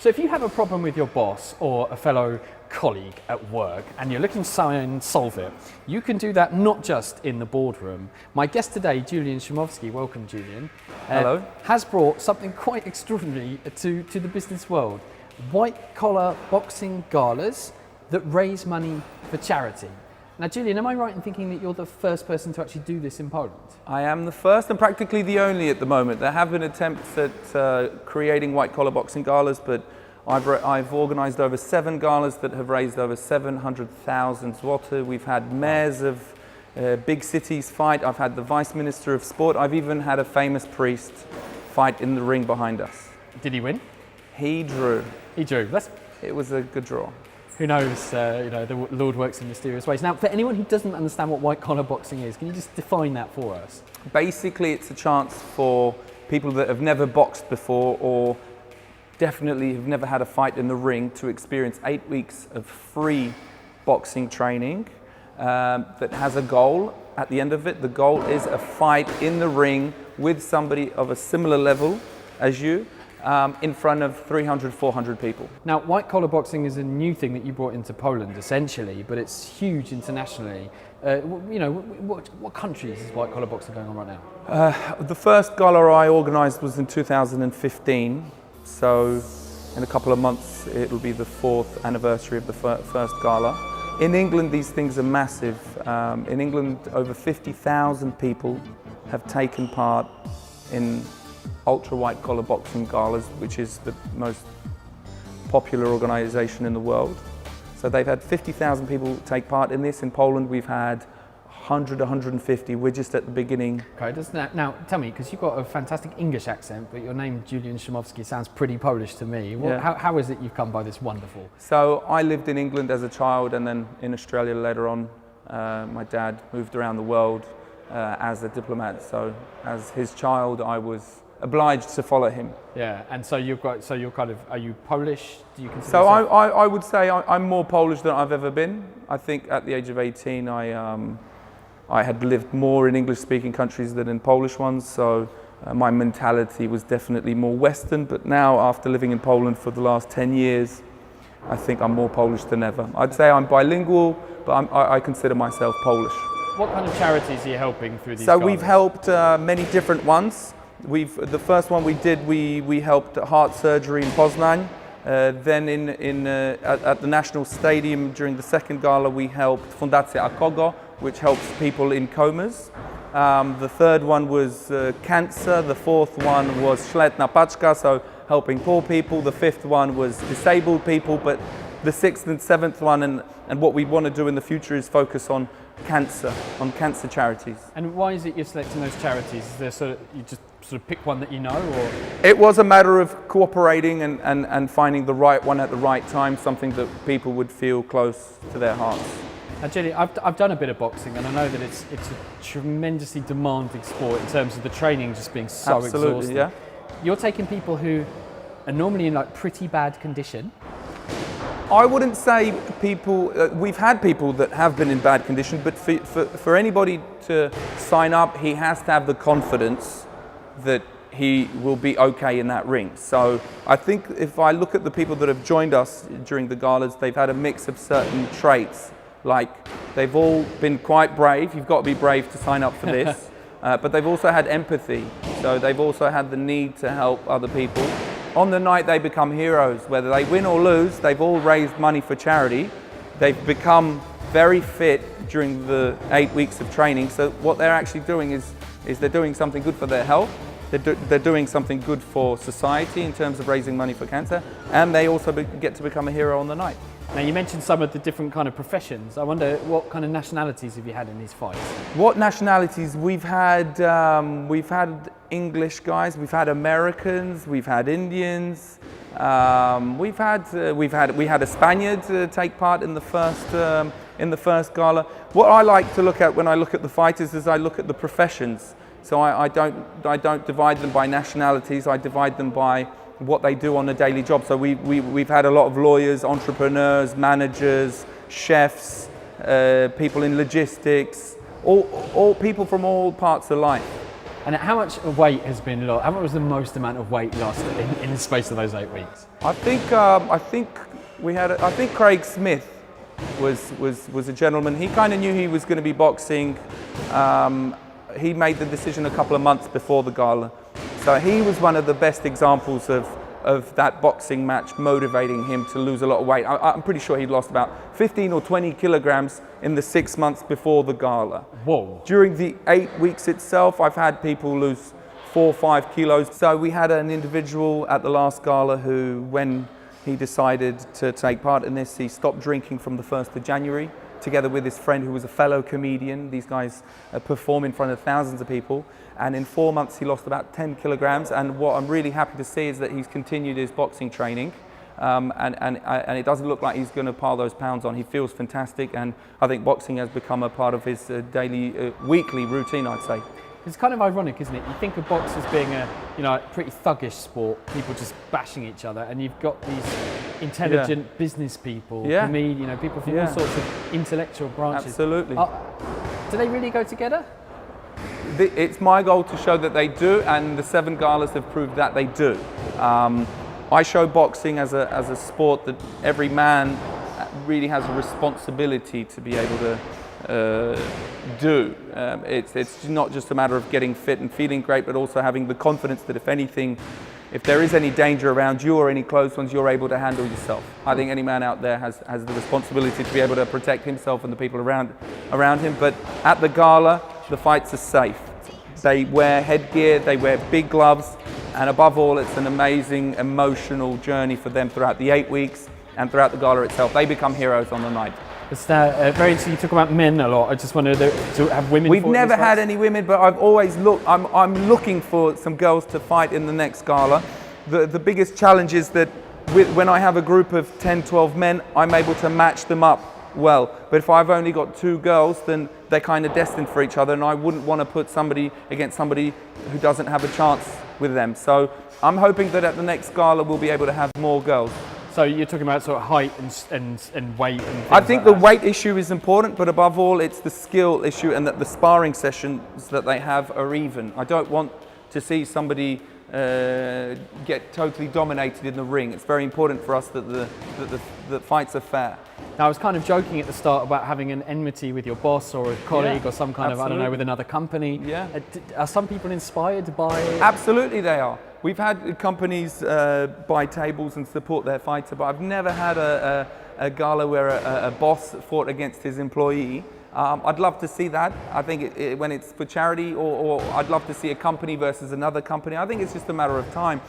So if you have a problem with your boss or a fellow colleague at work and you're looking to try and solve it, you can do that not just in the boardroom. My guest today, Julian Szumowski, welcome Julian. Hello. Has brought something quite extraordinary to the business world. White collar boxing galas that raise money for charity. Now Julian, am I right in thinking that you're the first person to actually do this in Poland? I am the first and practically the only at the moment. There have been attempts at creating white collar boxing galas, but I've organised over 7 galas that have raised over 700,000 złoty. We've had mayors of big cities fight. I've had the Vice Minister of Sport. I've even had a famous priest fight in the ring behind us. Did he win? He drew. He drew. It was a good draw. Who knows, the Lord works in mysterious ways. Now, for anyone who doesn't understand what white collar boxing is, can you just define that for us? Basically, it's a chance for people that have never boxed before or definitely have never had a fight in the ring to experience 8 weeks of free boxing training that has a goal at the end of it. The goal is a fight in the ring with somebody of a similar level as you. In front of 300, 400 people. Now, white collar boxing is a new thing that you brought into Poland, essentially, but it's huge internationally. What countries is white collar boxing going on right now? The first gala I organised was in 2015, so in a couple of months it will be the 4th anniversary of the first gala. In England, these things are massive. In England, over 50,000 people have taken part in ultra white collar boxing galas, which is the most popular organisation in the world. So they've had 50,000 people take part in this. In Poland we've had 100, 150. We're just at the beginning. Okay, now tell me, because you've got a fantastic English accent, but your name Julian Szumowski sounds pretty Polish to me. How is it you've come by this wonderful? So I lived in England as a child and then in Australia later on. My dad moved around the world as a diplomat, so as his child I was obliged to follow him. Yeah, and so you're kind of, are you Polish? Do you consider so yourself? I would say I'm more Polish than I've ever been. I think at the age of 18 I had lived more in English-speaking countries than in Polish ones, so my mentality was definitely more Western, but now after living in Poland for the last 10 years, I think I'm more Polish than ever. I'd say I'm bilingual, but I consider myself Polish. What kind of charities are you helping through these So galas? we've helped many different ones. The first one we did, we helped heart surgery in Poznań. Then at the National Stadium during the second gala we helped Fundacja Akogo, which helps people in comas. The third one was cancer. The fourth one was Szlachetna Paczka, so helping poor people. The fifth one was disabled people. But the sixth and seventh one and what we want to do in the future is focus on cancer charities. And why is it you're selecting those charities? Is there you just sort of pick one that you know, or? It was a matter of cooperating and finding the right one at the right time, something that people would feel close to their hearts. Now, Julian, I've done a bit of boxing, and I know that it's a tremendously demanding sport in terms of the training just being so Absolutely, exhausting. yeah. You're taking people who are normally in like pretty bad condition. I wouldn't say people, we've had people that have been in bad condition, but for anybody to sign up, he has to have the confidence that he will be okay in that ring. So I think if I look at the people that have joined us during the galas, they've had a mix of certain traits. Like they've all been quite brave. You've got to be brave to sign up for this. But they've also had empathy. So they've also had the need to help other people. On the night they become heroes. Whether they win or lose, they've all raised money for charity. They've become very fit during the 8 weeks of training. So what they're actually doing is they're doing something good for their health. They're doing something good for society in terms of raising money for cancer. And they also get to become a hero on the night. Now you mentioned some of the different kind of professions. I wonder what kind of nationalities have you had in these fights? What nationalities? We've had English guys, we've had Americans, we've had Indians, we had a Spaniard take part in the first gala. What I like to look at when I look at the fighters is I look at the professions. So I don't divide them by nationalities. I divide them by what they do on a daily job. So we've had a lot of lawyers, entrepreneurs, managers, chefs, people in logistics, all people from all parts of life. And how much weight has been lost? How much was the most amount of weight lost in the space of those 8 weeks? I think Craig Smith was a gentleman. He kind of knew he was going to be boxing. He made the decision a couple of months before the gala. So he was one of the best examples of that boxing match motivating him to lose a lot of weight. I'm pretty sure he'd lost about 15 or 20 kilograms in the 6 months before the gala. Whoa. During the 8 weeks itself, I've had people lose 4 or 5 kilos. So we had an individual at the last gala who, when he decided to take part in this, he stopped drinking from the 1st of January, together with his friend who was a fellow comedian. These guys perform in front of thousands of people. And in 4 months, he lost about 10 kilograms. And what I'm really happy to see is that he's continued his boxing training. And it doesn't look like he's going to pile those pounds on. He feels fantastic. And I think boxing has become a part of his weekly routine, I'd say. It's kind of ironic, isn't it? You think of box as being a, pretty thuggish sport, people just bashing each other, and you've got these intelligent business people, comedians, people from all sorts of intellectual branches. Absolutely. Do they really go together? It's my goal to show that they do, and the 7 galas have proved that they do. I show boxing as a sport that every man really has a responsibility to be able to do. It's not just a matter of getting fit and feeling great, but also having the confidence that if there is any danger around you or any close ones, you're able to handle yourself. I think any man out there has the responsibility to be able to protect himself and the people around him. But at the gala, the fights are safe. They wear headgear, they wear big gloves, and above all, it's an amazing emotional journey for them throughout the 8 weeks and throughout the gala itself. They become heroes on the night. It's very interesting. You talk about men a lot. I just wanted to have women. We've never had any women, but I've always looked. I'm looking for some girls to fight in the next gala. The biggest challenge is that when I have a group of 10, 12 men, I'm able to match them up well. But if I've only got 2 girls, then they're kind of destined for each other, and I wouldn't want to put somebody against somebody who doesn't have a chance with them. So I'm hoping that at the next gala we'll be able to have more girls. So you're talking about sort of height and weight and things I think like the weight issue is important, but above all, it's the skill issue, and that the sparring sessions that they have are even. I don't want to see somebody get totally dominated in the ring. It's very important for us that the fights are fair. Now, I was kind of joking at the start about having an enmity with your boss or a colleague or some kind of, I don't know, with another company. Yeah. Are some people inspired by it? Absolutely they are. We've had companies buy tables and support their fighter, but I've never had a gala where a boss fought against his employee. I'd love to see that. I think when it's for charity, or I'd love to see a company versus another company. I think it's just a matter of time.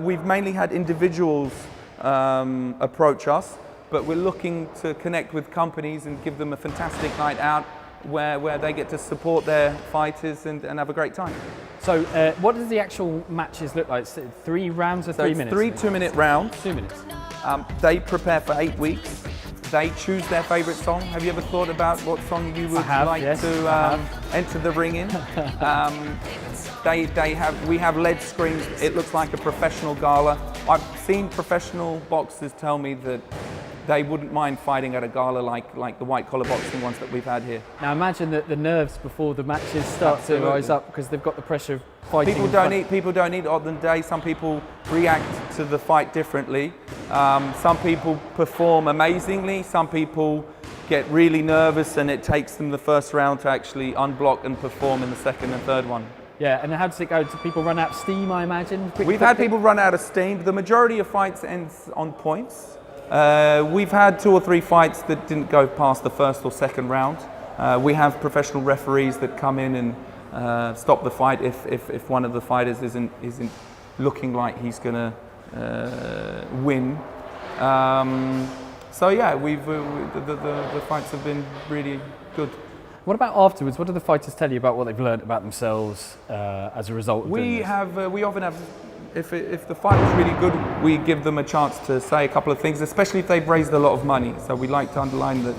We've mainly had individuals approach us, but we're looking to connect with companies and give them a fantastic night out where they get to support their fighters and have a great time. So what does the actual matches look like? 3 rounds or 3 minutes? 3 2-minute rounds. 2 minutes. They prepare for 8 weeks. They choose their favourite song. Have you ever thought about what song you would like to enter the ring in? We have LED screens. It looks like a professional gala. I've seen professional boxers tell me that they wouldn't mind fighting at a gala like the white collar boxing ones that we've had here. Now imagine that the nerves before the matches start to rise up because they've got the pressure of fighting. People don't eat on the day. Some people react to the fight differently. Some people perform amazingly. Some people get really nervous and it takes them the first round to actually unblock and perform in the second and third one. Yeah, and how does it go? Do people run out of steam, I imagine? We've had people run out of steam. The majority of fights ends on points. We've had 2 or 3 fights that didn't go past the first or second round. We have professional referees that come in and stop the fight if one of the fighters isn't looking like he's going to win. So yeah, the fights have been really good. What about afterwards? What do the fighters tell you about what they've learned about themselves as a result of doing this? We often have. If the fight is really good, we give them a chance to say a couple of things, especially if they've raised a lot of money. So we like to underline that,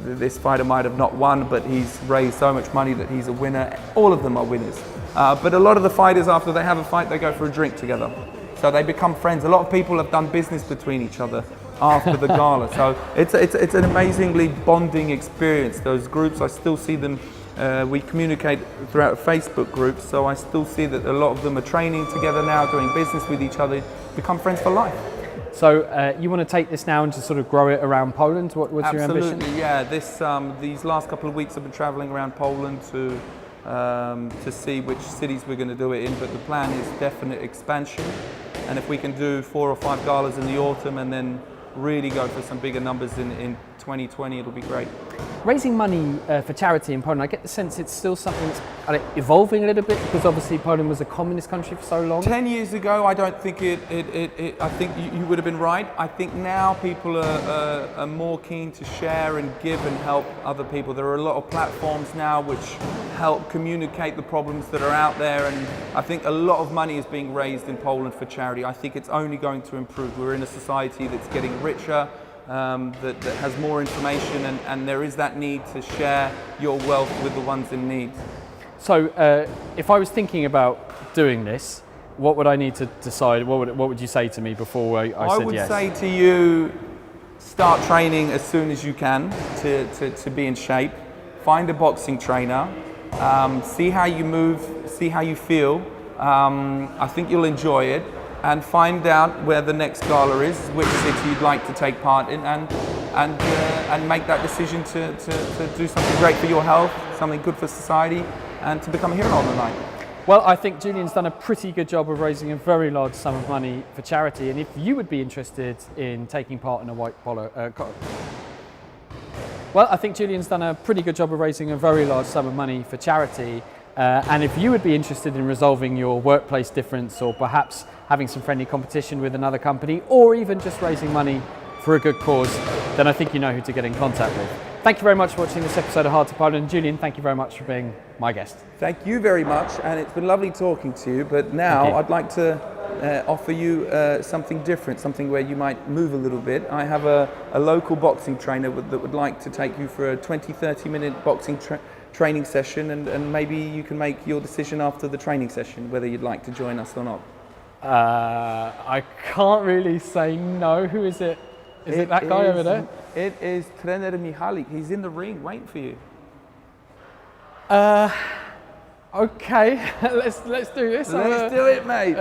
this fighter might have not won, but he's raised so much money that he's a winner. All of them are winners. But a lot of the fighters, after they have a fight, they go for a drink together. So they become friends. A lot of people have done business between each other after the gala. So it's an amazingly bonding experience. Those groups, I still see them We communicate throughout Facebook groups, so I still see that a lot of them are training together now, doing business with each other, become friends for life. So you want to take this now and just sort of grow it around Poland? What's your ambition? Absolutely, yeah. These last couple of weeks I've been traveling around Poland to see which cities we're going to do it in, but the plan is definite expansion. And if we can do 4 or 5 galas in the autumn and then really go for some bigger numbers in 2020, it'll be great. Raising money for charity in Poland, I get the sense it's still something that's evolving a little bit, because obviously Poland was a communist country for so long. 10 years ago, I don't think I think you would have been right. I think now people are more keen to share and give and help other people. There are a lot of platforms now which help communicate the problems that are out there, and I think a lot of money is being raised in Poland for charity. I think it's only going to improve. We're in a society that's getting richer, that has more information, and there is that need to share your wealth with the ones in need. So if I was thinking about doing this, what would I need to decide? What would you say to me before I said yes? I would say to you, start training as soon as you can to be in shape. Find a boxing trainer, see how you move, see how you feel. I think you'll enjoy it. And find out where the next gala is, which city you'd like to take part in, and make that decision to do something great for your health, something good for society, and to become a hero on the night. Well, I think Julian's done a pretty good job of raising a very large sum of money for charity, and if you would be interested in taking part in a white collar... Well, I think Julian's done a pretty good job of raising a very large sum of money for charity, and if you would be interested in resolving your workplace difference, or perhaps having some friendly competition with another company, or even just raising money for a good cause, then I think you know who to get in contact with. Thank you very much for watching this episode of Hard to Poland. Julian, thank you very much for being my guest. Thank you very much, and it's been lovely talking to you, but now I'd like to offer you something different, something where you might move a little bit. I have a local boxing trainer that would like to take you for a 20-30 minute boxing training session, and maybe you can make your decision after the training session whether you'd like to join us or not. I can't really say no. Who is it? Is it that guy over there? It is Trener Michalik. He's in the ring waiting for you. Okay, let's do this. Let's do it, mate.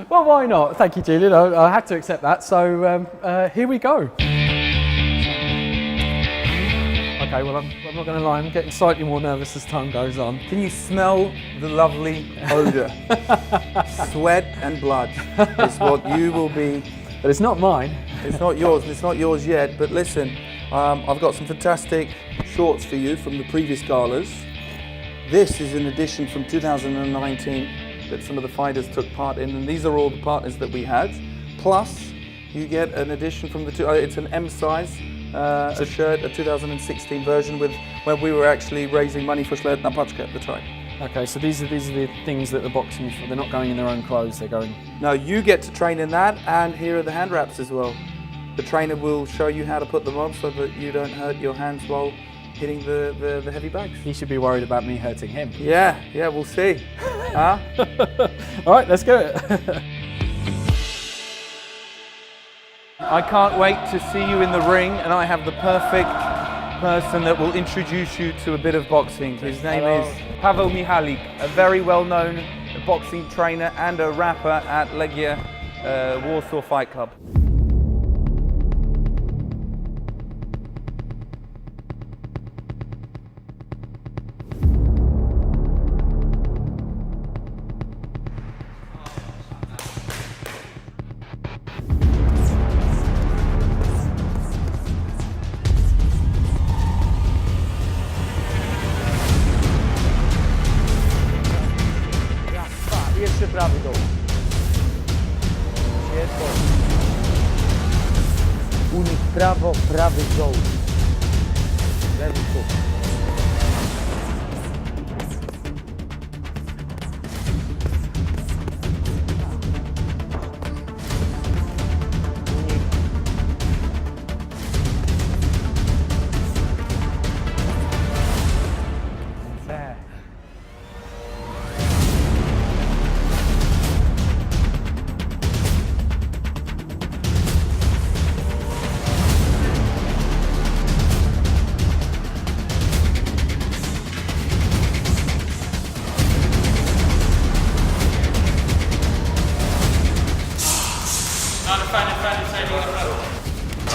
Well, why not? Thank you, Julian. I had to accept that. So here we go. Okay, well, I'm not going to lie, I'm getting slightly more nervous as time goes on. Can you smell the lovely odour? Sweat and blood is what you will be. But it's not mine. It's not yours, and it's not yours yet. But listen, I've got some fantastic shorts for you from the previous galas. This is an edition from 2019 that some of the fighters took part in, and these are all the partners that we had. Plus, you get an edition from it's an M size. A shirt, a 2016 version where we were actually raising money for Szlachetna Paczka at the time. Okay, so these are the things that the boxing, they're not going in their own clothes, they're going... No, you get to train in that, and here are the hand wraps as well. The trainer will show you how to put them on so that you don't hurt your hands while hitting the heavy bags. He should be worried about me hurting him. Yeah, we'll see. Huh? All right, let's go. I can't wait to see you in the ring, and I have the perfect person that will introduce you to a bit of boxing. His name is Paweł Michalik, a very well-known boxing trainer and a rapper at Legia Warsaw Fight Club. Jeszcze prawy dół. Świetnie. Unik prawo, prawy dół. Lewy dół.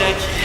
Jackie.